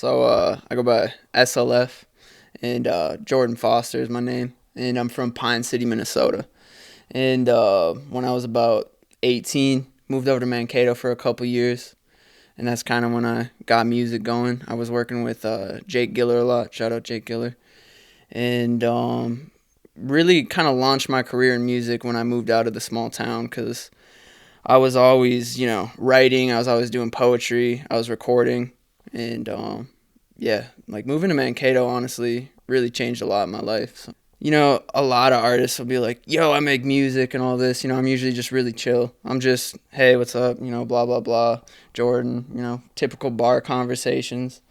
I go by SLF, and Jordan Foster is my name, and I'm from Pine City, Minnesota. And when I was about 18, moved over to Mankato for a couple years, and that's kind of when I got music going. I was working with Jake Giller a lot. Shout out Jake Giller, and really kind of launched my career in music when I moved out of the small town because I was always, writing. I was always doing poetry. I was recording, and yeah, like moving to Mankato honestly really changed a lot in my life. So, a lot of artists will be like, "Yo, I make music and all this." I'm usually just really chill. I'm just, "Hey, what's up?" Blah blah blah. Jordan. Typical bar conversations.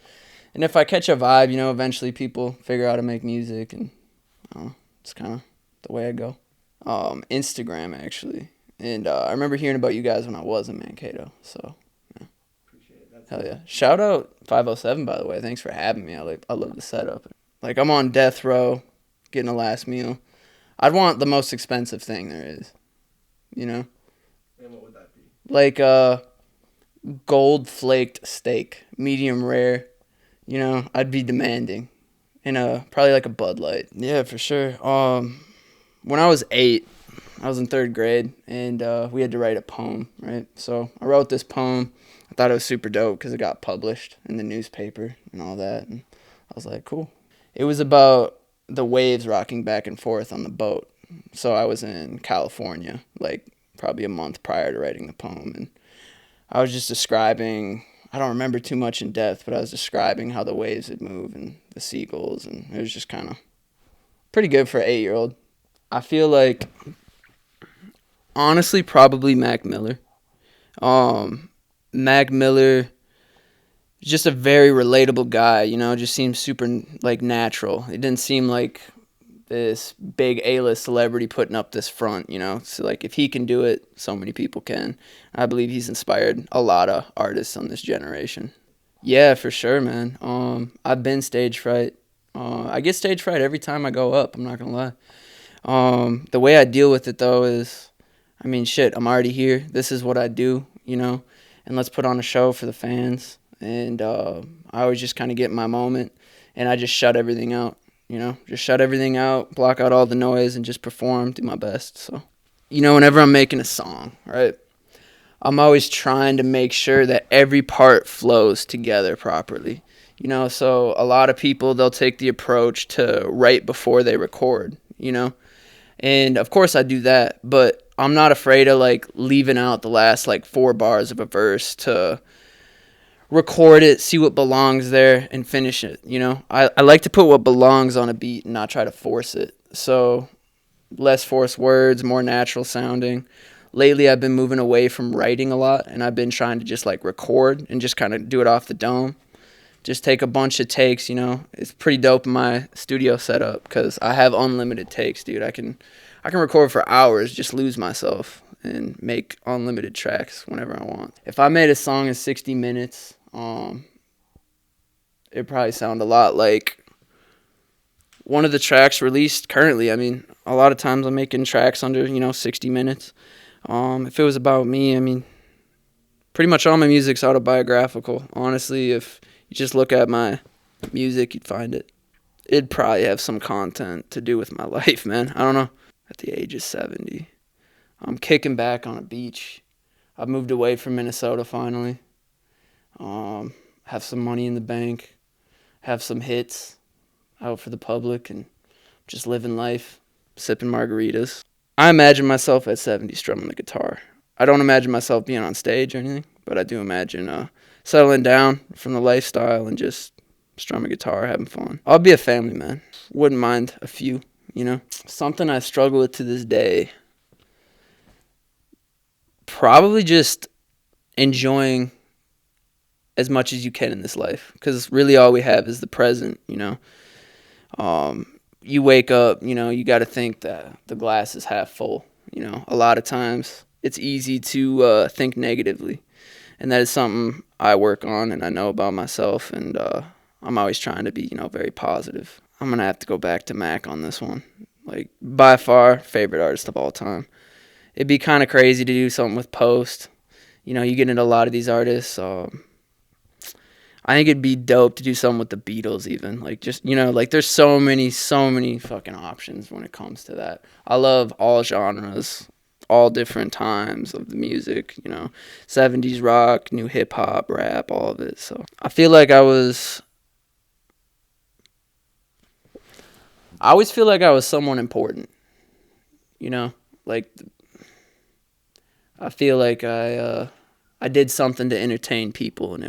And if I catch a vibe, eventually people figure out how to make music, and it's kind of the way I go. Instagram actually. And I remember hearing about you guys when I was in Mankato. So, yeah. Hell yeah. Shout out 507, by the way. Thanks for having me. I love the setup. Like, I'm on death row, getting a last meal. I'd want the most expensive thing there is, you know? And what would that be? Like gold flaked steak, medium rare. I'd be demanding. And probably like a Bud Light. Yeah, for sure. When I was 8, I was in 3rd grade, and we had to write a poem, right? So I wrote this poem. I thought it was super dope because it got published in the newspaper and all that. And I was like, cool. It was about the waves rocking back and forth on the boat. So I was in California, like probably a month prior to writing the poem. And I was just describing, I don't remember too much in depth, but I was describing how the waves would move and the seagulls. And it was just kind of pretty good for an 8-year-old. I feel like, honestly, probably Mac Miller. Mac Miller is just a very relatable guy, just seems super, like, natural. It didn't seem like this big A-list celebrity putting up this front, So, like, if he can do it, so many people can. I believe he's inspired a lot of artists on this generation. Yeah, for sure, man. I've been stage fright. I get stage fright every time I go up, I'm not going to lie. The way I deal with it, though, is, shit, I'm already here. This is what I do, and let's put on a show for the fans. And I always just kind of get my moment, and I just shut everything out, just shut everything out, block out all the noise, and just perform, do my best. So, whenever I'm making a song, right, I'm always trying to make sure that every part flows together properly. So a lot of people, they'll take the approach to write before they record, and of course I do that, but I'm not afraid of like leaving out the last like 4 bars of a verse to record it, see what belongs there, and finish it. I like to put what belongs on a beat and not try to force it. So less forced words, more natural sounding. Lately I've been moving away from writing a lot, and I've been trying to just like record and just kind of do it off the dome. Just take a bunch of takes, It's pretty dope in my studio setup because I have unlimited takes, dude. I can record for hours, just lose myself, and make unlimited tracks whenever I want. If I made a song in 60 minutes, it'd probably sound a lot like one of the tracks released currently. A lot of times I'm making tracks under, 60 minutes. If it was about me, pretty much all my music's autobiographical. Honestly, if you just look at my music, you'd find it. It'd probably have some content to do with my life, man. I don't know. At the age of 70, I'm kicking back on a beach. I've moved away from Minnesota finally. Have some money in the bank. Have some hits out for the public and just living life, sipping margaritas. I imagine myself at 70 strumming the guitar. I don't imagine myself being on stage or anything, but I do imagine settling down from the lifestyle and just strumming guitar, having fun. I'll be a family man. Wouldn't mind a few, Something I struggle with to this day. Probably just enjoying as much as you can in this life, because really all we have is the present, You wake up, you got to think that the glass is half full. A lot of times it's easy to think negatively, and that is something I work on and I know about myself, and I'm always trying to be, very positive. I'm going to have to go back to Mac on this one. Like, by far, favorite artist of all time. It'd be kind of crazy to do something with Post. You get into a lot of these artists. I think it'd be dope to do something with the Beatles, even like just like there's so many fucking options when it comes to that. I love all genres, all different times of the music. 70s rock, new hip hop, rap, all of it. So I feel like I always feel like I was someone important. You know, like I feel like I did something to entertain people, and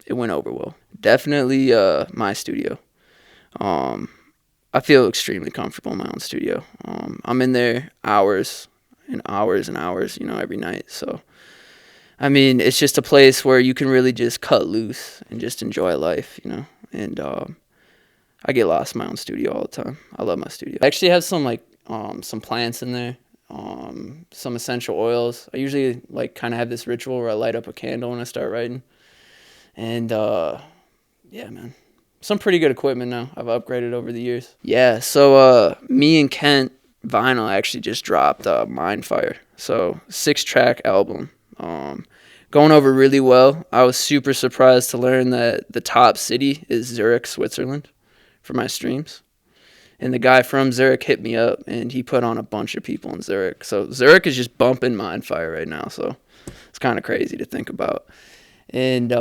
it went over well. Definitely my studio. Um, I feel extremely comfortable in my own studio. I'm in there hours and hours and hours, every night. So, I mean, it's just a place where you can really just cut loose and just enjoy life, And I get lost in my own studio all the time. I love my studio. I actually have some plants in there, some essential oils. I usually like kind of have this ritual where I light up a candle when I start writing. And yeah, man. Some pretty good equipment now. I've upgraded over the years. Yeah, so me and Kent Vinyl actually just dropped Mindfire. So 6-track album. Going over really well. I was super surprised to learn that the top city is Zurich, Switzerland for my streams. And the guy from Zurich hit me up and he put on a bunch of people in Zurich. So Zurich is just bumping Mindfire right now. So it's kind of crazy to think about. And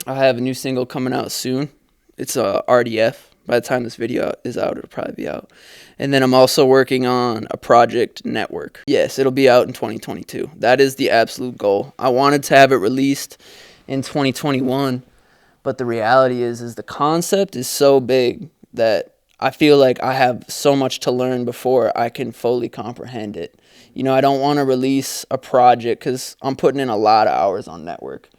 I have a new single coming out soon. It's RDF. By the time this video is out, it'll probably be out. And then I'm also working on a project Network. Yes, it'll be out in 2022. That is the absolute goal. I wanted to have it released in 2021, but the reality is the concept is so big that I feel like I have so much to learn before I can fully comprehend it. I don't want to release a project because I'm putting in a lot of hours on Network.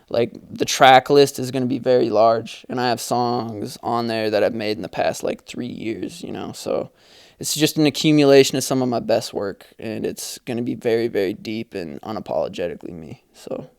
Like the track list is going to be very large, and I have songs on there that I've made in the past like 3 years, so it's just an accumulation of some of my best work, and it's going to be very, very deep and unapologetically me. So